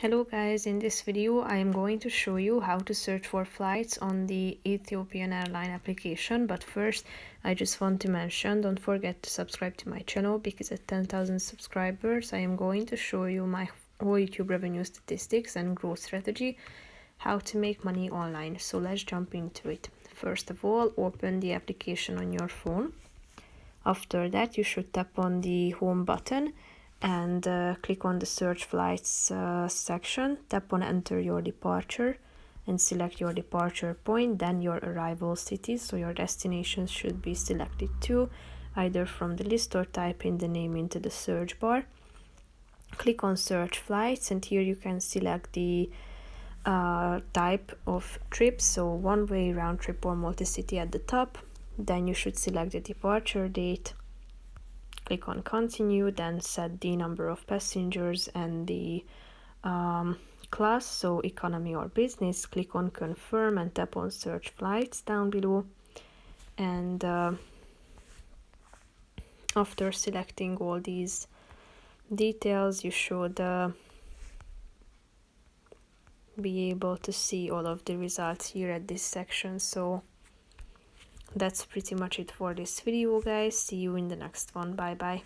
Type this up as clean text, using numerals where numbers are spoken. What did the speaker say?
Hello guys, in this video I am going to show you how to search for flights on the Ethiopian Airline application. But first I just want to mention, don't forget to subscribe to my channel, because at 10,000 subscribers I am going to show you my whole YouTube revenue statistics and growth strategy, how to make money online. So let's jump into it. First of all, open the application on your phone. After that you should tap on the home button and click on the search flights section. Tap on enter your departure and select your departure point, then your arrival city. So your destination should be selected too, either from the list or type in the name into the search bar. Click on search flights, and here you can select the type of trip, so one way, round trip, or multi-city at the top. Then you should select the departure date. Click on continue, then set the number of passengers and the class, so economy or business. Click on confirm and tap on search flights down below. And after selecting all these details, you should be able to see all of the results here at this section. So that's pretty much it for this video, guys. See you in the next one. Bye bye.